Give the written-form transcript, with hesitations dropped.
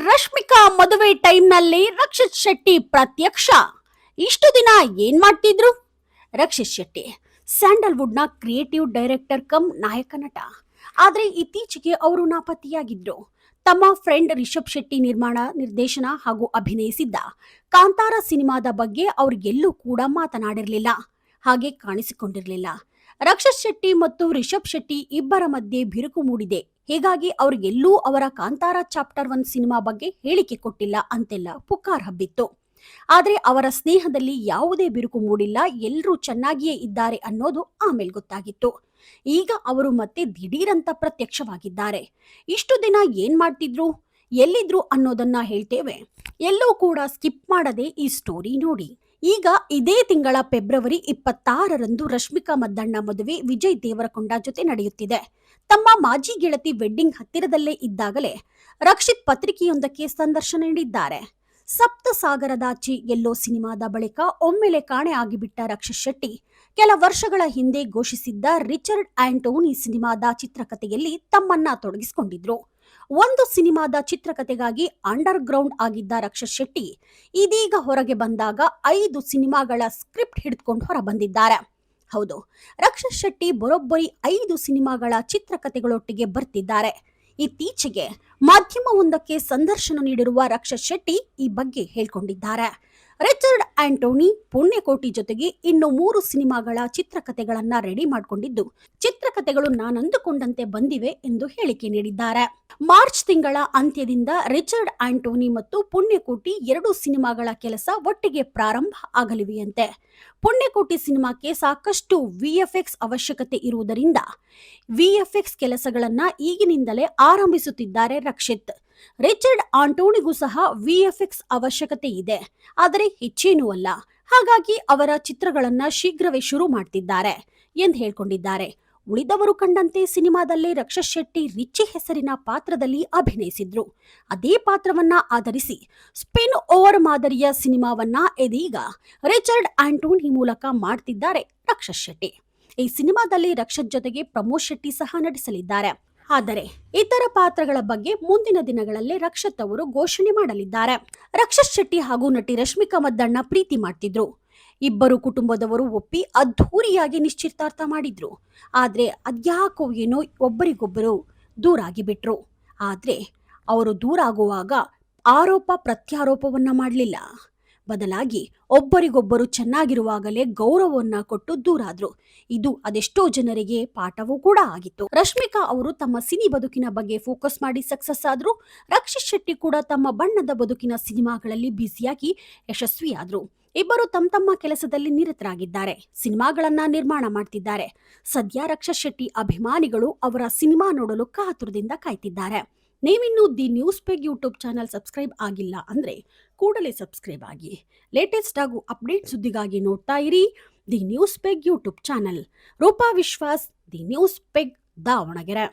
ರಶ್ಮಿಕಾ ಮದುವೆ ಟೈಮ್ನಲ್ಲಿ ರಕ್ಷಿತ್ ಶೆಟ್ಟಿ ಪ್ರತ್ಯಕ್ಷ. ಇಷ್ಟು ದಿನ ಏನ್ ಮಾಡ್ತಿದ್ರು? ರಕ್ಷಿತ್ ಶೆಟ್ಟಿ ಸ್ಯಾಂಡಲ್ವುಡ್ ನ ಕ್ರಿಯೇಟಿವ್ ಡೈರೆಕ್ಟರ್ ಕಮ್ ನಾಯಕ ನಟ. ಆದ್ರೆ ಇತ್ತೀಚೆಗೆ ಅವರು ನಾಪತ್ತೆಯಾಗಿದ್ರು. ತಮ್ಮ ಫ್ರೆಂಡ್ ರಿಷಬ್ ಶೆಟ್ಟಿ ನಿರ್ಮಾಣ, ನಿರ್ದೇಶನ ಹಾಗೂ ಅಭಿನಯಿಸಿದ್ದ ಕಾಂತಾರ ಸಿನಿಮಾದ ಬಗ್ಗೆ ಅವ್ರಿಗೆಲ್ಲೂ ಕೂಡ ಮಾತನಾಡಿರಲಿಲ್ಲ, ಹಾಗೆ ಕಾಣಿಸಿಕೊಂಡಿರಲಿಲ್ಲ. ರಕ್ಷಿತ್ ಶೆಟ್ಟಿ ಮತ್ತು ರಿಷಬ್ ಶೆಟ್ಟಿ ಇಬ್ಬರ ಮಧ್ಯೆ ಬಿರುಕು ಮೂಡಿದೆ. ಹೀಗಾಗಿ ಅವ್ರಿಗೆಲ್ಲೂ ಅವರ ಕಾಂತಾರ ಚಾಪ್ಟರ್ 1 ಸಿನಿಮಾ ಬಗ್ಗೆ ಹೇಳಿಕೆ ಕೊಟ್ಟಿಲ್ಲ ಅಂತೆಲ್ಲ ಪುಕಾರ್ ಹಬ್ಬಿತ್ತು. ಆದ್ರೆ ಅವರ ಸ್ನೇಹದಲ್ಲಿ ಯಾವುದೇ ಬಿರುಕು ಮೂಡಿಲ್ಲ, ಎಲ್ಲರೂ ಚೆನ್ನಾಗಿಯೇ ಇದ್ದಾರೆ ಅನ್ನೋದು ಆಮೇಲೆ ಗೊತ್ತಾಗಿತ್ತು. ಈಗ ಅವರು ಮತ್ತೆ ದಿಢೀರಂತ ಪ್ರತ್ಯಕ್ಷವಾಗಿದ್ದಾರೆ. ಇಷ್ಟು ದಿನ ಏನ್ ಮಾಡ್ತಿದ್ರು, ಎಲ್ಲಿದ್ರು ಅನ್ನೋದನ್ನ ಹೇಳ್ತೇವೆ. ಎಲ್ಲೂ ಕೂಡ ಸ್ಕಿಪ್ ಮಾಡದೆ ಈ ಸ್ಟೋರಿ ನೋಡಿ. ಈಗ ಇದೇ ತಿಂಗಳ ಫೆಬ್ರವರಿ 26ರಂದು ರಶ್ಮಿಕಾ ಮದ್ದಣ್ಣ ಮದುವೆ ವಿಜಯ್ ದೇವರಕೊಂಡ ಜೊತೆ ನಡೆಯುತ್ತಿದೆ. ತಮ್ಮ ಮಾಜಿ ಗೆಳತಿ ವೆಡ್ಡಿಂಗ್ ಹತ್ತಿರದಲ್ಲೇ ಇದ್ದಾಗಲೇ ರಕ್ಷಿತ್ ಪತ್ರಿಕೆಯೊಂದಕ್ಕೆ ಸಂದರ್ಶನ ನೀಡಿದ್ದಾರೆ. ಸಪ್ತ ಸಾಗರದಾಚೆ ಎಲ್ಲೋ ಸಿನಿಮಾದ ಬಳಿಕ ಒಮ್ಮೆಲೆ ಕಾಣೆ ಆಗಿಬಿಟ್ಟ ರಕ್ಷಿತ್ ಶೆಟ್ಟಿ ಕೆಲ ವರ್ಷಗಳ ಹಿಂದೆ ಘೋಷಿಸಿದ್ದ ರಿಚರ್ಡ್ ಆಂಟೋನಿ ಸಿನಿಮಾದ ಚಿತ್ರಕಥೆಯಲ್ಲಿ ತಮ್ಮನ್ನ ತೊಡಗಿಸಿಕೊಂಡಿದ್ರು. ಒಂದು ಸಿನಿಮಾದ ಚಿತ್ರಕಥೆಗಾಗಿ ಅಂಡರ್ ಗ್ರೌಂಡ್ ಆಗಿದ್ದ ರಕ್ಷಿತ್ ಶೆಟ್ಟಿ ಇದೀಗ ಹೊರಗೆ ಬಂದಾಗ 5 ಸಿನಿಮಾಗಳ ಸ್ಕ್ರಿಪ್ಟ್ ಹಿಡಿದುಕೊಂಡು ಹೊರ ಬಂದಿದ್ದಾರೆ. ಹೌದು, ರಕ್ಷಿತ್ ಶೆಟ್ಟಿ ಬರೋಬ್ಬರಿ 5 ಸಿನಿಮಾಗಳ ಚಿತ್ರಕಥೆಗಳೊಟ್ಟಿಗೆ ಬರ್ತಿದ್ದಾರೆ. ಇತ್ತೀಚೆಗೆ ಮಾಧ್ಯಮವೊಂದಕ್ಕೆ ಸಂದರ್ಶನ ನೀಡಿರುವ ರಕ್ಷಿತ್ ಶೆಟ್ಟಿ ಈ ಬಗ್ಗೆ ಹೇಳ್ಕೊಂಡಿದ್ದಾರೆ. ರಿಚರ್ಡ್ ಆಂಟೋನಿ, ಪುಣ್ಯಕೋಟಿ ಜೊತೆಗೆ ಇನ್ನು 3 ಸಿನಿಮಾಗಳ ಚಿತ್ರಕಥೆಗಳನ್ನ ರೆಡಿ ಮಾಡಿಕೊಂಡಿದ್ದು, ಚಿತ್ರಕಥೆಗಳು ನಾನಂದುಕೊಂಡಂತೆ ಬಂದಿವೆ ಎಂದು ಹೇಳಿಕೆ ನೀಡಿದ್ದಾರೆ. ಮಾರ್ಚ್ ತಿಂಗಳ ಅಂತ್ಯದಿಂದ ರಿಚರ್ಡ್ ಆಂಟೋನಿ ಮತ್ತು ಪುಣ್ಯಕೋಟಿ 2 ಸಿನಿಮಾಗಳ ಕೆಲಸ ಒಟ್ಟಿಗೆ ಪ್ರಾರಂಭ ಆಗಲಿವೆಯಂತೆ. ಪುಣ್ಯಕೋಟಿ ಸಿನಿಮಾಕ್ಕೆ ಸಾಕಷ್ಟು ವಿಎಫ್ಎಕ್ಸ್ ಅವಶ್ಯಕತೆ ಇರುವುದರಿಂದ ವಿಎಫ್ಎಕ್ಸ್ ಕೆಲಸಗಳನ್ನ ಈಗಿನಿಂದಲೇ ಆರಂಭಿಸುತ್ತಿದ್ದಾರೆ ರಕ್ಷಿತ್. ರಿಚರ್ಡ್ ಆಂಟೋನಿಗೂ ಸಹ ವಿಎಫ್ಎಕ್ಸ್ ಅವಶ್ಯಕತೆ ಇದೆ, ಆದರೆ ಹೆಚ್ಚೇನೂ ಅಲ್ಲ. ಹಾಗಾಗಿ ಅವರ ಚಿತ್ರಗಳನ್ನ ಶೀಘ್ರವೇ ಶುರು ಮಾಡ್ತಿದ್ದಾರೆ ಎಂದು ಹೇಳ್ಕೊಂಡಿದ್ದಾರೆ. ಉಳಿದವರು ಕಂಡಂತೆ ಸಿನಿಮಾದಲ್ಲಿ ರಕ್ಷಿತ್ ಶೆಟ್ಟಿ ರಿಚಿ ಹೆಸರಿನ ಪಾತ್ರದಲ್ಲಿ ಅಭಿನಯಿಸಿದ್ರು. ಅದೇ ಪಾತ್ರವನ್ನ ಆಧರಿಸಿ ಸ್ಪಿನ್ ಓವರ್ ಮಾದರಿಯ ಸಿನಿಮಾವನ್ನ ಇದೀಗ ರಿಚರ್ಡ್ ಆಂಟೋನಿ ಮೂಲಕ ಮಾಡ್ತಿದ್ದಾರೆ ರಕ್ಷಿತ್ ಶೆಟ್ಟಿ. ಈ ಸಿನಿಮಾದಲ್ಲಿ ರಕ್ಷಿತ್ ಜೊತೆಗೆ ಪ್ರಮೋದ್ ಶೆಟ್ಟಿ ಸಹ ನಟಿಸಲಿದ್ದಾರೆ. ಆದರೆ ಇತರ ಪಾತ್ರಗಳ ಬಗ್ಗೆ ಮುಂದಿನ ದಿನಗಳಲ್ಲಿ ರಕ್ಷಿತ್ ಅವರು ಘೋಷಣೆ ಮಾಡಲಿದ್ದಾರೆ. ರಕ್ಷಿತ್ ಶೆಟ್ಟಿ ಹಾಗೂ ನಟಿ ರಶ್ಮಿಕಾ ಮದ್ದಣ್ಣ ಪ್ರೀತಿ ಮಾಡ್ತಿದ್ರು. ಇಬ್ಬರು ಕುಟುಂಬದವರು ಒಪ್ಪಿ ಅದ್ಧೂರಿಯಾಗಿ ನಿಶ್ಚಿತಾರ್ಥ ಮಾಡಿದ್ರು. ಆದ್ರೆ ಅದ್ಯಾಕೋ ಏನೋ ಒಬ್ಬರಿಗೊಬ್ಬರು ದೂರ ಆಗಿಬಿಟ್ರು. ಆದ್ರೆ ಅವರು ದೂರ ಆಗುವಾಗ ಆರೋಪ ಪ್ರತ್ಯಾರೋಪವನ್ನ ಮಾಡಲಿಲ್ಲ. ಬದಲಾಗಿ ಒಬ್ಬರಿಗೊಬ್ಬರು ಚೆನ್ನಾಗಿರುವಾಗಲೇ ಗೌರವವನ್ನ ಕೊಟ್ಟು ದೂರಾದ್ರು. ಇದು ಅದೆಷ್ಟೋ ಜನರಿಗೆ ಪಾಠವೂ ಕೂಡ ಆಗಿತ್ತು. ರಶ್ಮಿಕಾ ಅವರು ತಮ್ಮ ಸಿನಿ ಬದುಕಿನ ಬಗ್ಗೆ ಫೋಕಸ್ ಮಾಡಿ ಸಕ್ಸಸ್ ಆದ್ರು. ರಕ್ಷಿತ್ ಶೆಟ್ಟಿ ಕೂಡ ತಮ್ಮ ಬಣ್ಣದ ಬದುಕಿನ ಸಿನಿಮಾಗಳಲ್ಲಿ ಬ್ಯುಸಿಯಾಗಿ ಯಶಸ್ವಿಯಾದ್ರು. ಇಬ್ಬರು ತಮ್ಮ ಕೆಲಸದಲ್ಲಿ ನಿರತರಾಗಿದ್ದಾರೆ, ಸಿನಿಮಾಗಳನ್ನ ನಿರ್ಮಾಣ ಮಾಡ್ತಿದ್ದಾರೆ. ಸದ್ಯ ರಕ್ಷಿತ್ ಶೆಟ್ಟಿ ಅಭಿಮಾನಿಗಳು ಅವರ ಸಿನಿಮಾ ನೋಡಲು ಕಾತುರದಿಂದ ಕಾಯ್ತಿದ್ದಾರೆ. ನೀವಿನ್ನೂ the news peg YouTube channel subscribe ಆಗಿಲ್ಲ ಅಂದ್ರೆ ಕೂಡಲೇ ಸಬ್ಸ್ಕ್ರೈಬ್ ಆಗಿ. ಲೇಟೆಸ್ಟ್ ಹಾಗೂ ಅಪ್ಡೇಟ್ ಸುದ್ದಿಗಾಗಿ ನೋಡ್ತಾ ಇರಿ the news peg YouTube channel. Rupa Vishwas, the news peg, Davanagere.